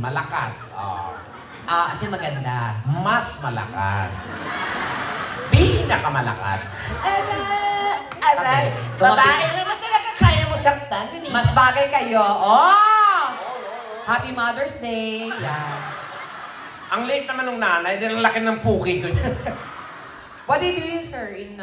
malakas. Kasi maganda. Mas malakas. Pinakamalakas. Aray. Babae naman talaga kaya mo saktan. Mas bagay kayo. Oh! Happy Mother's Day. Yan. Ang late naman ng nanay, din ang laki ng puki ko. What do you do, sir, in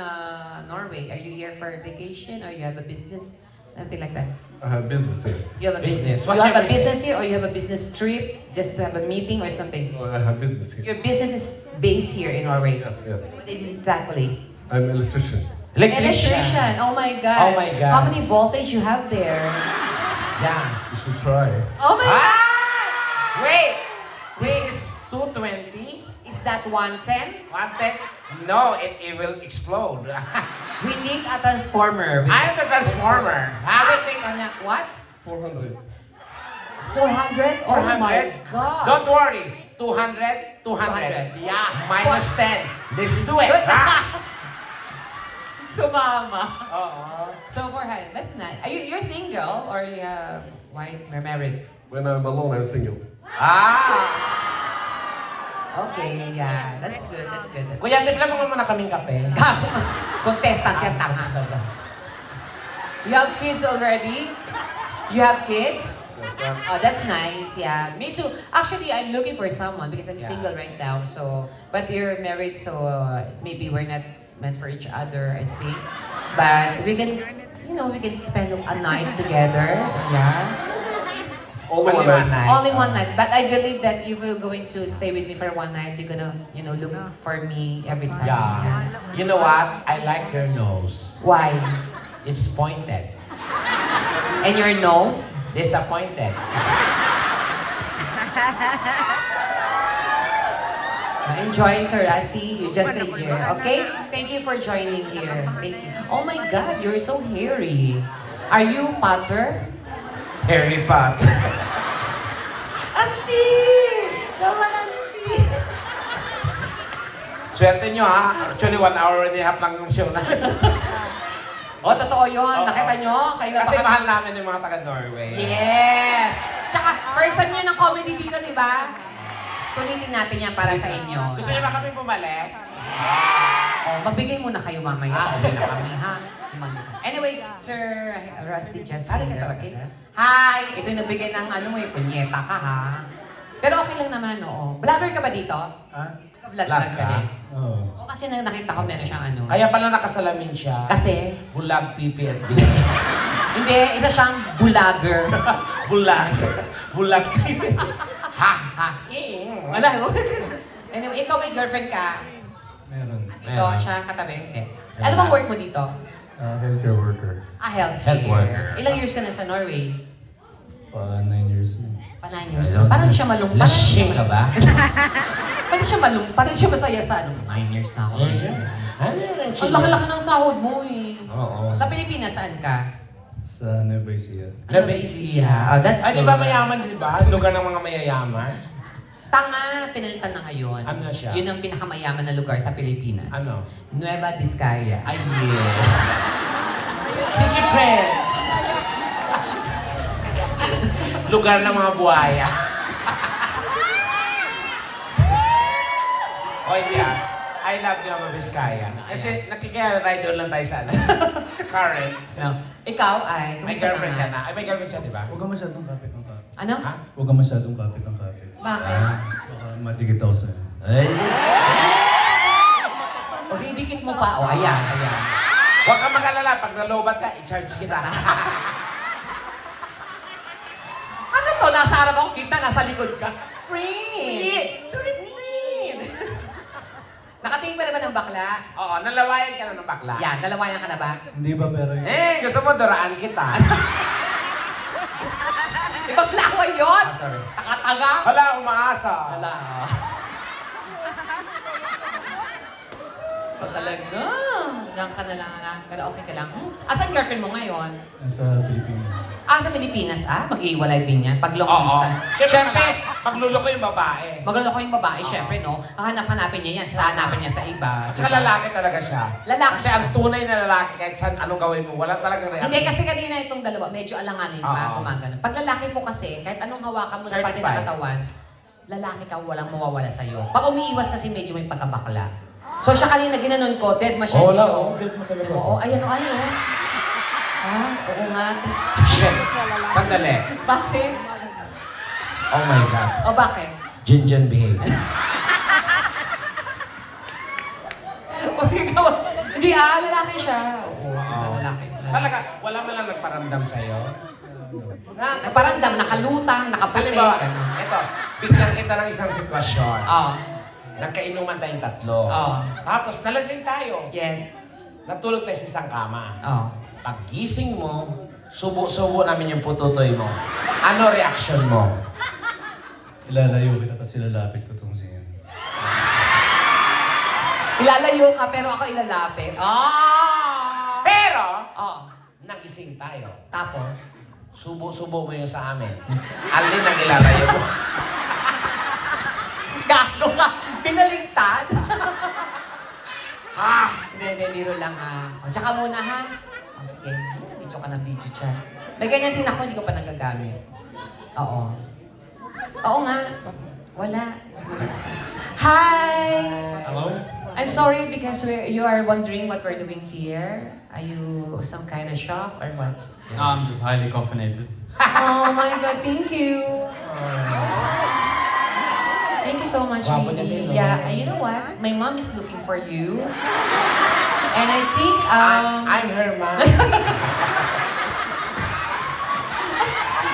Norway? Are you here for vacation or you have a business? Something like that. I have business here. You have a Business. business. What's You have your a business here or you have a business trip just to have a meeting or something? Oh, I have business here. Your business is based here in Norway. Yes, yes. What is it exactly? I'm an electrician. Electrician. Oh my God. Oh my God. How many voltage you have there? Yeah. You should try. Oh my Ah! God! Wait! This is 220? Is that 110? 110? No, it will explode. We need a transformer. I'm the transformer. Wait, what? 400. 400? Oh my 400? God. Don't worry. 200, 200. Yeah, minus 10. Let's do it. Sumama. Oo. So 400, that's nice. You're single or you have wife? You're married? When I'm alone, I'm single. Okay, yeah. That's good, that's good. Kuya, tipla mo muna kaming kape. Contestant yan, tanga. You have kids already? You have kids? Oh, that's nice. Yeah, me too. Actually, I'm looking for someone because I'm Yeah. single right now. So, but you're married, so maybe we're not meant for each other, I think. But we can, we can spend a night together. Yeah, Only one night. only one night. But I believe that if you're going to stay with me for one night, you're gonna, look for me every time. Yeah. You know what? I like your nose. Why? It's pointed. And your nose? Disappointed. Enjoy, Sir Rusty. You just stay here, okay? Thank you for joining here. Thank you. Oh my God, you're so hairy. Are you Potter? Harry Potter. Auntie! Naman, Auntie! Swerte nyo ha. Actually, 1 hour and a half lang yung show na. Oh, totoo yun. Oo. Nakita nyo? Kayo na Kasi baka- mahal namin yung mga taga-Norway. Yes! Tsaka, first time nyo ng comedy dito, di ba? Sulitin natin yan para sa inyo. Gusto niyo ba kami bumalik? Oh, magbigay muna kayo mamaya. Sabi na kami, ha? Anyway, Sir Rusty just Halika here, talaga, okay? sir. Hi! Ito yung nagbigay ng punyeta ka, ha? Pero okay lang naman, oo. Vlogger ka ba dito? Vlog Vlog ka ka? din. Oh. O, kasi nakita ko meron siyang ano. Kaya pala nakasalamin siya. Kasi, Bulag, pipi, at B. hindi, isa siyang vlogger. Bulag. Bulag, pipi. Ha, ha. Wala. Anyway, ikaw may girlfriend ka. Meron. Ito, siya katabi. Hindi. Ano bang work mo dito? Healthcare worker. Healthcare. Health worker. Ilang years ka na sa Norway? 9 years na. Pa 9 years. Parang siya malungkot. Lasing ka ba? Parang siya malungkot. Parang siya masaya sa 9 years na ako. Ang laki-laki ng sahod mo eh. Oo. Sa Pilipinas, saan ka? Sa Nueva Ecija. Nueva Ecija. Oh, that's Ay, di good. ba mayaman, di ba? Lugar ng mga mayayaman. Tanga, pinalitan na ngayon. Ano na siya? Yun ang pinakamayaman na lugar sa Pilipinas. Ano? Nueva Vizcaya. Ay, yeah. Sige, friend. Lugar ng mga buhaya. O, hindi ah. I love you, Mama Vizcaya. Kasi nakikirider lang tayo sa ano. Current. No. Ikaw ay, May kumusta girlfriend ka naman? na. Ay, may girlfriend siya, di ba? Huwag ka masyadong kapit ng kapit. Ano? Ha? Huwag ka masyadong kapit ng kapit. Bakit? Baka matigit ako sa'yo. Ay. O, didikit mo pa. O, ayan, ayan. Huwag ka mag-alala. Pag nalobat ka, i-charge kita. Ano to? Nasa harap ako kita, nasa likod ka. Friend! Sorry, friend! Nakatingin pa naman ng bakla? Oo, nalawayan ka na ng bakla. Yan, nalawayan ka na ba? Hindi ba pero yun? Gusto mo duraan kita. Ibang laway yun! Sorry. Takataga! Wala, umaasa. Wala. O talaga. Hanggang ka na lang pero okay ka lang. Asan girlfriend mo ngayon? Nasa Pilipinas. Sa Pilipinas. Mag-iiwalay din yan. Pag long Oo. distance. Siyempre, magluloko yung babae. Magluloko yung babae, syempre, no? Hanapin niya yan. Hanapin niya sa iba. Tsaka lalaki talaga siya. Lalaki Kasi ang tunay na lalaki, kahit saan anong gawin mo, wala talagang reaction. Hindi, kasi kanina itong dalawa, medyo alanganin pa, Oo. gumagano. Pag lalaki po kasi, kahit anong hawakan mo na parte ng Certified. katawan, lalaki ka, walang mawawala sa'yo. Pag umiiwas kasi, medyo may pagkabakla. So siya kanina ginanon ko, dead siya. Oo, hindi wala, siya, oo, dead mo talaga. Oo, ayan o, ayan o. Oo nga. Shit. Sandali. Bakit? Oh my God. O bakit? Jinjan behave. O ikaw, hindi lalaki siya. Oo, lalaki. Talaga, wala man lang nagparamdam sa'yo. Nagparamdam, nakalutang, nakaputi. Halimbawa, Ganun. ito, bigyan kita ng isang sitwasyon. Oo. Nagkainuman tayong tatlo. Oo. Tapos nalasing tayo. Yes. Natulog tayo sa isang kama. Oo. Paggising mo, subo-subo namin yung pututoy mo. Ano reaction mo? Ilalayo kita, tapos ilalapit ko itong siya. Ilalayo ka, pero ako ilalapit. Pero, Oo. nagising tayo. Tapos? Subo-subo mo yung sa amin. Alin ang ilalayo mo? Gago ka! Binaligtad! Hindi, biro lang O, tsaka muna ha. O, sige, video ka ng video chat. May ganyan din ako, hindi ko pa nagagamit. Oo. Oo nga. Wala. Hi! Hello? I'm sorry because you are wondering what we're doing here. Are you some kind of shock or what? No, I'm just highly caffeinated. Oh my God, thank you. Thank you so much, Gwapo niya baby. din, no? Yeah, and you know what? My mom is looking for you. And I think, I'm her mom.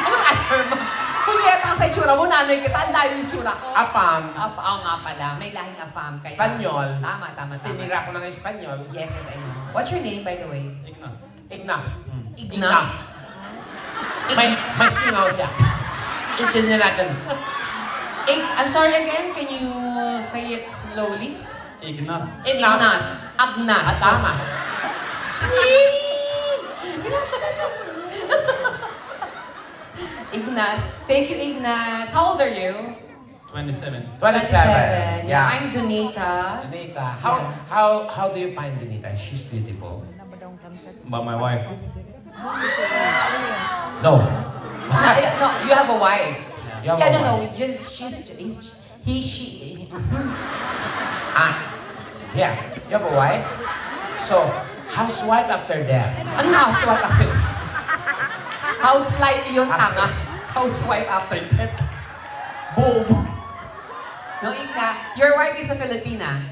Anong I'm her mom? Punyeta ka sa itsura mo, nanay kita, ang layo yung itsura ko. Apam. Oo nga pala, may lahing afam. Kaya, Espanyol. Tama. Tinira ko ng Espanyol. Yes, I know. What's your name, by the way? Ignas. Ignas. Ignas? May singaw siya. Intindihan natin. I'm sorry again, can you say it slowly? Ignas. Ignas. Agnas. Tama. Ignas. Thank you, Ignas. How old are you? 27. 27. Yeah, I'm Donita. Donita. How do you find Donita? She's beautiful. But my wife. No. No, you have a wife. You have Yeah, a no, wife. just she. Yeah. You have a wife? So, housewife after that. Ano na housewife after that? Housewife yun, tanga. Housewife after that. Bobo. No, Igna, your wife is a Filipina.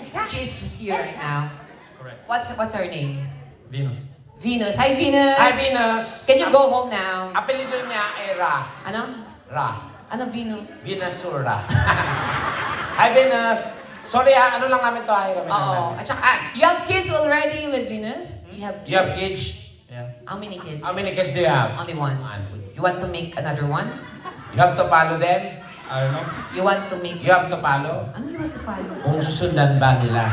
She's here now. Correct. What's her name? Venus. Venus. Hi, Venus. Hi, Venus. Can you go home now? Apelido niya ay Ra. Ano? Ra. Ano, Venus? Venusura. Hi, Venus. Sorry ano lang namin to, hiramin lang Oo. namin. At saka, you have kids already with Venus? You have kids? You have kids? Yeah. How many kids? How many kids do you have? Only one. One. You want to make another one? You have to follow them? I don't know. You want to make... You have to follow? Ano you want to follow? Kung susundan ba nila?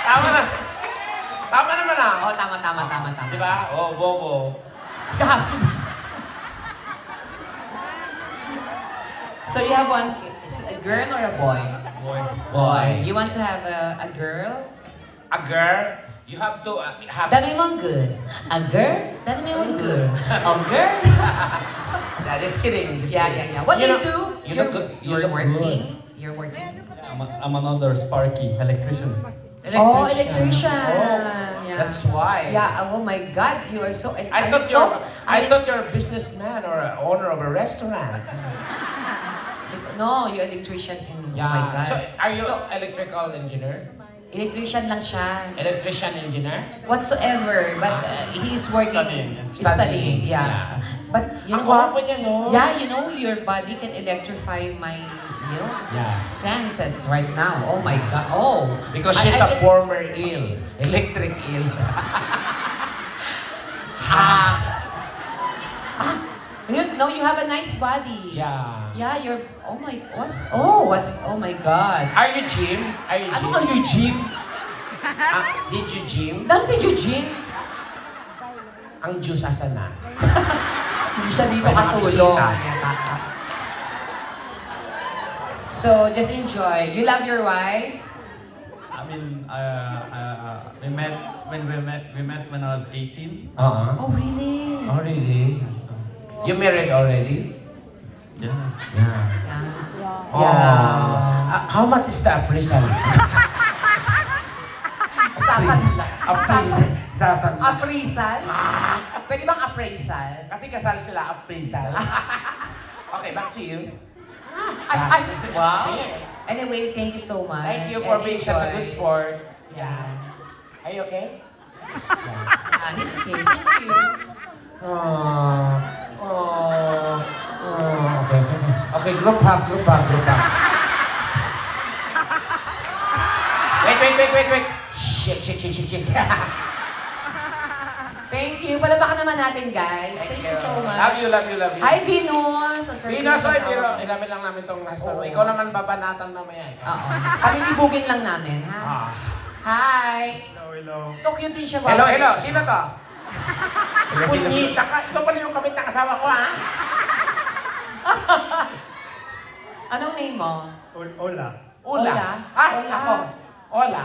Tama na. Tama naman ah. Oh, tama. Di ba? Oh, bobo. So you have one kid. Is it a girl or a boy? Boy. Boy. You want to have a girl? A girl, you have to have... Dami mong good. A girl? Dami mong good. A girl? Yeah, just kidding. Just Yeah. kidding. What do you know- do? You look good. You You're look working. You're working. I'm another Sparky electrician. good. Oh, electrician. Oh, Yeah. that's why. Yeah. Oh my God, you are so. I I'm thought so, I thought you're a businessman or an owner of a restaurant. No, you're electrician. Oh Yeah. my God. So, are you So, electrical engineer? electrician lang siya. Electrician engineer? Whatsoever, but he's working. Studying, yeah. He's studying, yeah. Yeah. But you Ang know, gwapo niya, no? yeah, you know, your body can electrify my, Yeah. senses right now. Oh my God. Oh. Because I- she's I a can- former eel. Electric eel. Ha! Yun, No, you have a nice body. Yeah. Yeah, you're, oh my God. Are you gym? Are you gym? Ano are you, gym? Did you gym? Did you gym? Ang Diyos asa na? Hindi siya dito May mga katulong. bisita. So, just enjoy. You love your wife? I mean, we met when I was 18. Oh, really? Oh, really? So, You married already? yeah. Yeah. Yeah. Oh. How much is the appraisal? Sasan. Appraisal? Pwede bang appraisal? Kasi kasal sila, appraisal. Okay, back to you. Ay, wow. Anyway, thank you so much. Thank you for And being such a good enjoy. sport. Yeah. Are you okay? He's okay. Thank you. Okay. Okay, group hug. Wait. Shake. Thank you. Palabakan naman natin, guys. Thank you so much. Love you. Hi, Venus. It's very Venus, good oy, to pero know. ilamin lang namin tong hashtag. Oo. Ikaw naman babanatan mamaya. Oo. Palilibugin lang namin, ha? Ah. Hi. Hello. Tokyo din siya. Hello. Sino to? Punyita ka. Ikaw pala yung kabit ng asawa ko, ha? Anong name mo? Hola. Ula. Ola? Ah, Ola. ako. Ola.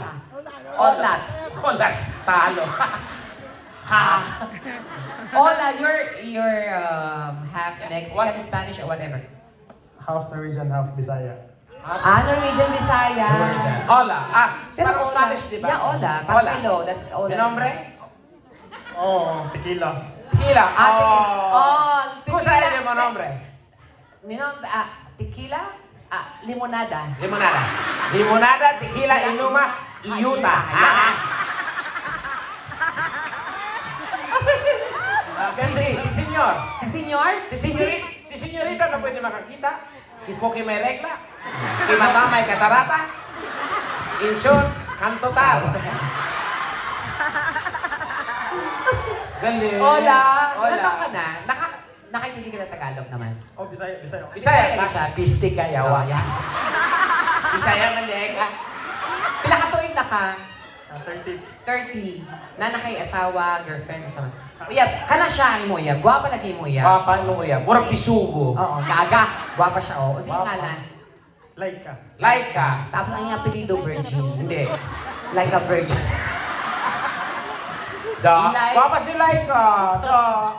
Olats. Olats. Talo. Ha. Ola, you're half Mexican, What? Spanish, or whatever. Half Norwegian, half Bisaya. Norwegian, Bisaya. Hola. Pero Parang Ola. Spanish, di ba? Yeah, Ola. Parang hello. That's Ola. Yung nombre? Oh, tequila. Tequila. Tequila. Kusa rin mo nombre? Tequila? Limonada. Limonada, tequila, inuma, iyuta. Si senyor. Si Senyor? Si senyorita na pwede makakita. Kipo may regla. Kimata may katarata. Insun, kantotal. Galing. Hola. Hola. Ilan taon ka na? Nakaintindi ka ng Tagalog naman. Oh, Bisaya. Bisaya Bisaya ka? siya. Pisti ka, yawa. Yeah. Bisaya man ka. Pila ka tuig na ka? 30. 30. Na nakay asawa, girlfriend, asawa. Uyab, kana siya mo uyab. Guwapa lagi mo uyab. Papan mo yan. Murag pisugo. Oo, naga. Guwapa siya, oo. Kasi Guwapa. ngalan. Like ka. Like ka. Tapos ang iyong apelido, Virgin. Hindi. Like a virgin. Like- Papa si like ka.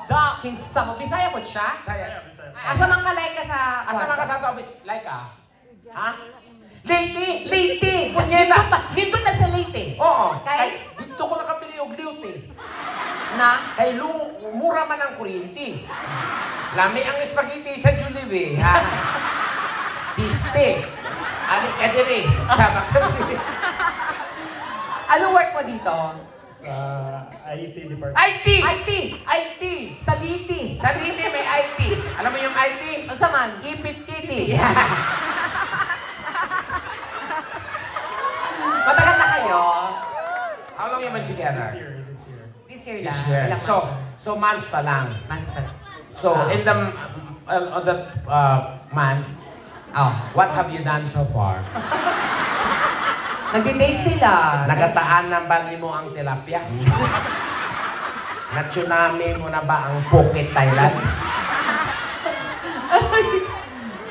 Da, kinsa mo. Bisaya po siya? Saya. Bisaya. Asa man ka like ka sa... Asa mga sa to? Like ka? Ha? Lady! Leyte! Punyeta! Nindot na sa Leyte. Oo. Kay? Dito ko nakabili og liuti. Na? Kay mura man ang kuryente. Lami ang spaghetti sa Jollibee. Ha? Piste. Ali ka diri. Sama ka diri. Ano work mo dito? Sa IT department. IT! IT! IT! Sa Liti. Sa Liti may IT. Alam mo yung IT? Ang saman? Ipit-titi. Matagal na kayo? How long you been together? This year. This year This lang. year. Ilang So months pa lang. months pa. So Ah. in the on the months, Oh. what have you done so far? Nagde-date sila. Nagataan na ba mo ang tilapia? Na-tsunami mo na ba ang Phuket, Thailand?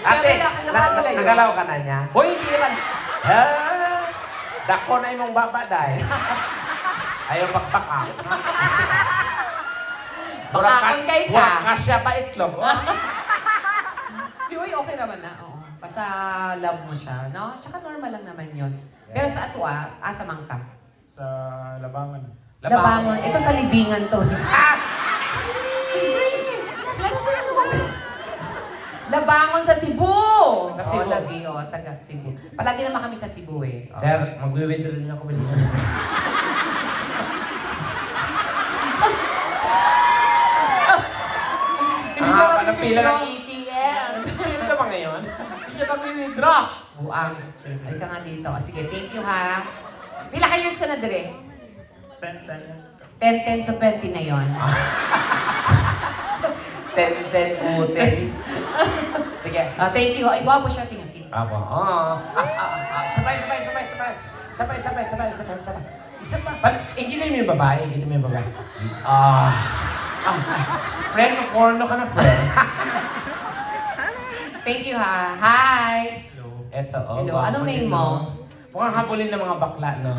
Ate, nagalaw ka na niya? Hoy, hindi naman. Dako na imong baba dahil. Ayaw pagpaka. Pakakon kay ka. Kasya pa itlog. Di, uy, okay naman na. Oo. Basta love mo siya, no? Tsaka normal lang naman yun. Pero sa atua, asa man ka? Sa Labangon. Labangon. Ito sa libingan to. Ah! Labangon sa Cebu! Sa Cebu. Lagi, taga Cebu. Palagi naman kami sa Cebu eh. Oo. Sir, mag-withdraw rin ako bilisan. Hindi siya Walang pila ng mag-withdraw. ATM. Sino ka ba ngayon? Hindi siya mag-withdraw. Buang. Ay ka nga dito. Sige, thank you ha. Pila ka years ka na dire? 10. 10 sa 20 na yon. Ten, uten. Sige. Thank you. Ay, gwapo siya. Tingnan. Apo. Oo. Sabay. Isa pa. Inginin mo yung babae. Friend, porno ka na, friend. Thank you, ha. Hi. Hello. Eto, oh. Hello. gwapo Anong name din, mo? no? Mukhang habulin ng mga bakla, no?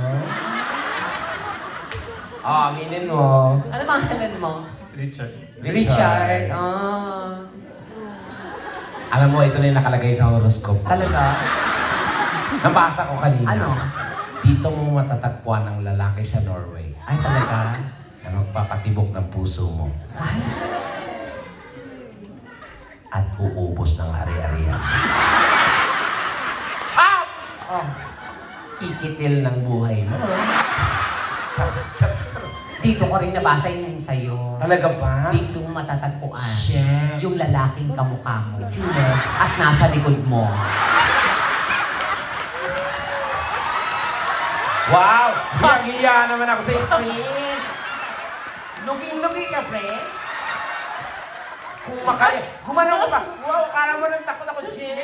Aminin mo. Ano pangalan mo? Richard. Richard. Alam mo, ito na yung nakalagay sa horoscope. Talaga? Nabasa ko kanina. Ano? Dito mo matatagpuan ang lalaki sa Norway Ay, talaga? na magpapatibok ng puso mo Ay. at uubos ng ari-arian. Oh. Kikitil ng buhay mo. Dito ko rin nabasa yung sa'yo. Talaga ba? Dito mo matatagpuan Chef. yung lalaking kamukha mo. Sino? At nasa likod mo. Wow! Hiyang-hiya naman ako sa iyo, friend. Looking-looking ka, friend. Kung makaya, gumanong ka pa. Wow, akala mo nang takot ako, Jen.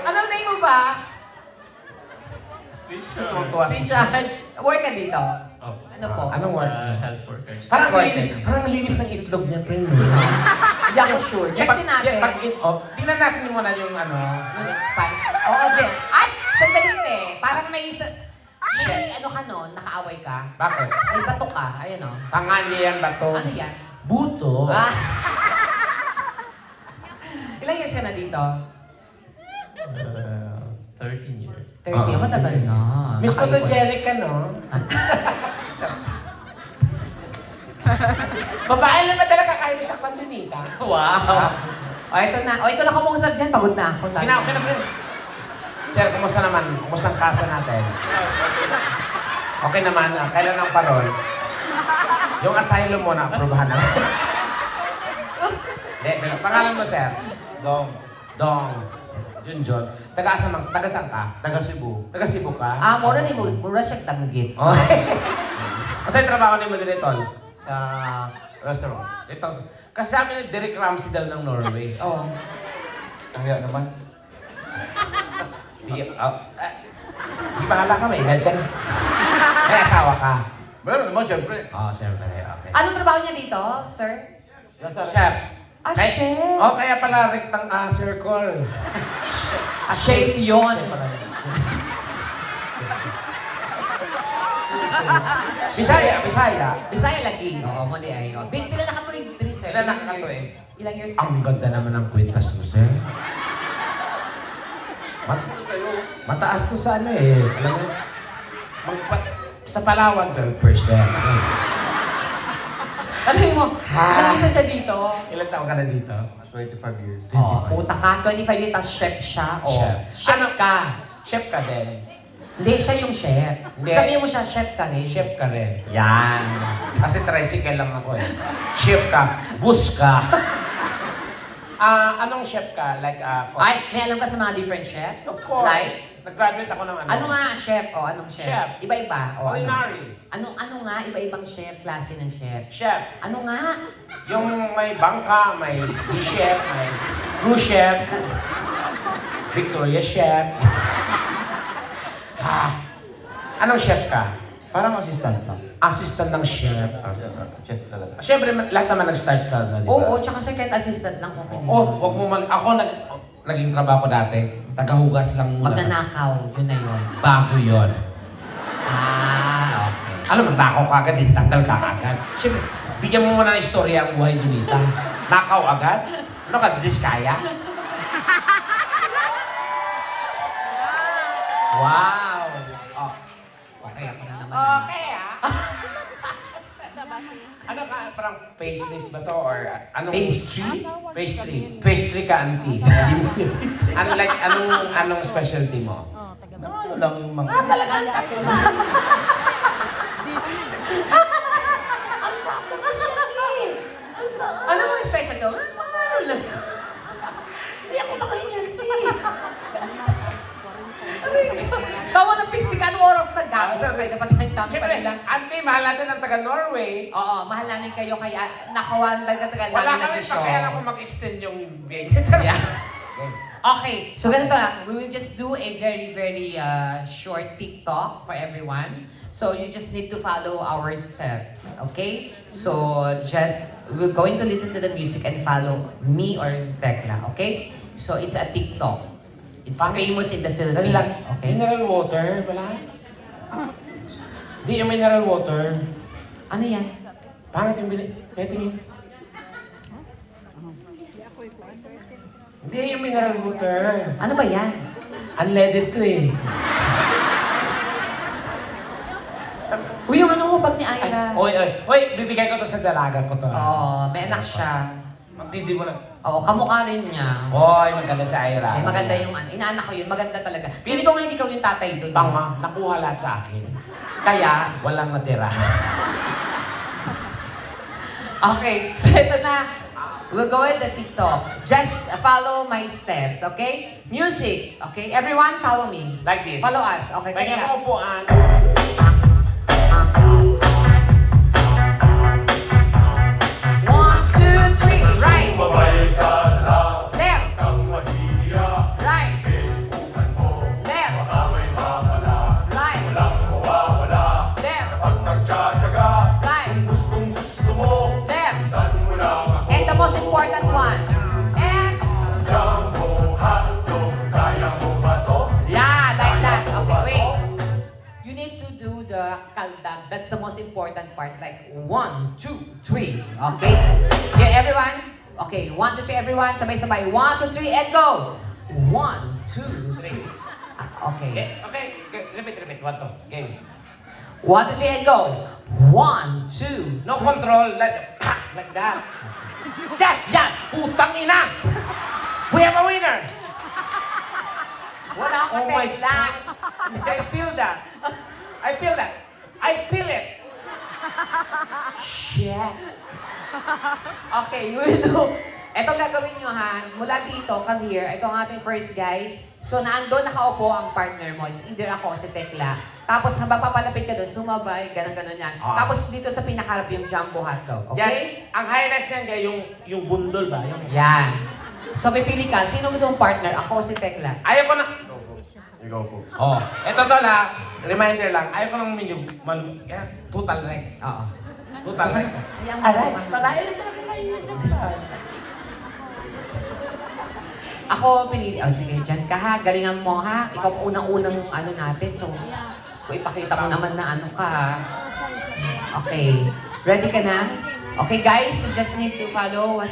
Anong name mo ba? Richard. Tuwa si Richard. Work ka dito? Oh. Ano po? Anong word? Health worker. Parang linis ng itlog niya, friend. Sino? Hindi ako sure. Check din natin. Tingnan natin muna yung ano. Yung pants. Oo, din. Ay! Sandali parang may ano ka nun, nakaaway ka. Bakit? May bato ka. Ayan o. Tangan niya yan ba to? Ano yan? Buto. Ah. Ilang years ka na dito? 13 years. 30. Matagal na. Miss Nakaipon. photogenic ka, no? Babae lang ba talaga kaya mo saktan dun, Nika? Wow. O, ito na. O, ito na kumusap dyan. Pagod na ako. Okay na, friend. Sir, kumusta naman? Kumusta ang kaso natin? Okay naman. Kailan ang parol? Yung asylum mo na, aprobahan na. Pangalan mo, sir? Dong, Dong. Junjun. Taga saan ka? taga Cebu. Taga Cebu ka? Mura ni mo. Mura siya tanggit. Oh. Kasi yung trabaho ni mo din ito? Sa restaurant. Ito. Kasi sa amin yung Derek Ramsey daw ng Norway. Oo. Kaya naman. Di bahala ka, may edad ka na. May asawa ka. Meron naman, syempre. Siyempre. Okay. Anong trabaho niya dito, sir? Nasa Chef. Chef. Kaya pala rectang circle. Shape yun. Chef pala. Bisaya. Bisaya lagi. Oo, mo di ay. Pila na katuig, sir? Ilan na katuig? Ilang years ka? Ang ganda naman ng kwintas mo, sir. sa'yo. Mataas to sa ano eh. Alam mo, sa Palawan, 12%. Ano mo? Ilang isa siya dito? Ilang taon ka na dito? 25 years. Puta ka, 25 years, tapos chef siya. Chef. Chef Ano? ka. Chef ka din. Hindi, siya yung chef. Hindi. Sabihin mo siya, chef ka rin. Chef ka rin. Yan. Kasi tricycle lang ako eh. Chef ka. Bus ka. Anong chef ka? Like, Ay, may alam ka sa mga different chefs? Of course. Like, nag-graduate ako ng ano. ano nga chef? O, anong chef? Chef. Iba-iba. O, ano? Culinary. Ano nga, iba-ibang chef, klase ng chef. Chef. Ano nga? Yung may bangka, may chef, may cruise chef, Victoria chef. Anong chef ka? Parang assistant lang. Assistant ng chef. Chef talaga. Siyempre, lahat naman nag-start sa ano, di ba? Oo, tsaka second assistant lang, okay din. Wag mo ako naging trabaho ko dati, tagahugas lang muna. Magnanakaw, yun na yun. Bago yon. Okay. Alam mo, nakaw ka agad, tanggal ka agad. Siyempre, bigyan mo muna ng istorya ang buhay Junita. Nakaw agad? Ano ka, diskaya? Wow! Oh. Okay, ako na naman. Okay, Ano ka, parang pastries ba to? Or anong... Pastry? Pastry. Pastry ka, auntie. Ano, like, anong specialty mo? Ano lang yung mga... Ano mo yung special to? Hindi ako makahinati. Tawa ng pistika, anong oras na dami? Ah, sir, Kaya dapat tayong dami pa Siyempre, nila. auntie, mahal natin ang taga Norway. Oo, mahal namin kayo kaya nakawan tagal Wala namin kami nag-show. pakialam kung mag-extend yung big. Yeah. Okay, so ganito lang. We will just do a very, very short TikTok for everyone. So you just need to follow our steps, okay? So we're going to listen to the music and follow me or Tekla, okay? So it's a TikTok. It's famous in the Philippines, okay? Mineral water, wala? Hindi yung mineral water. Ano yan? Pangit yung tingin. Hindi yung mineral water. Ano ba yan? Unleaded to eh. Uy, yung ano mo bag ni Ira? Oy, bibigay ko to sa dalaga ko to. Oo, may anak siya. Magdidi mo na. Oo, kamukha rin niya. Oy, maganda si Ira. Eh, maganda yung ano. Inaanak ko yun, maganda talaga. Pili ko nga hindi ikaw yung tatay doon. Tama, nakuha lahat sa akin. Kaya, Walang natira. okay, so ito na. We'll go with the TikTok. Just follow my steps, okay? Music, okay? Everyone, follow me. Like this. Follow us, okay? Kaya Kaya, mo upuan. one, two, three, right. Mabay ka lang Left, kang mahihiya. right. Facebookan mo, Left, baka may mawala. right. Walang mawawala. Left, Kapag nagtsatsaga, right. kung gusto mo, Left. dan mo lang ako. And the most important one. And, Jumbo hotdog, kaya mo ba to? yeah, like that. Okay, wait. You need to do the kaldag. That's the most important part. Like, 1, 2, 3. Okay? Yeah, everyone? Okay, 1, 2, 3, everyone. Sabay-sabay. 1, 2, 3, and go! 1, 2, 3. Okay. Okay, repeat. One, two. Game. 1, 2, 3, and go! 1, 2, No control, like that. Yan! Putang ina! We have a winner! Wala ka, Oh my Tekla. I feel that. I feel it. Shit. Okay, you will do. Ito gagawin nyo ha. Mula dito, come here. Ito ang ating first guy. So, naandun nakaupo ang partner mo. It's either ako o si Tekla. Tapos, habang papalapit ka doon, sumabay, ganon-ganon yan. Ah. Tapos, dito sa pinakaharap yung jumbo hotdog. Yan, Okay? ang highlights yan kaya yung bundol ba? Yan. So, pipili ka. Sino gusto mong partner? Ako o si Tekla? Ayaw ko na. Ikaw po. Oh, ito to la. Reminder lang. Ayaw ko ng medyo total rec. Oo. Total rec. Ayan mo Aray, naman. babae lang talaga kayo yan, Jackson. Ako, pinili. Oh, sige, dyan ka ha. Galingan mo ha. Ikaw ang unang-unang ano natin. So, gusto ko ipakita mo naman na ano ka ha. Okay. Ready ka na? Okay guys, you just need to follow what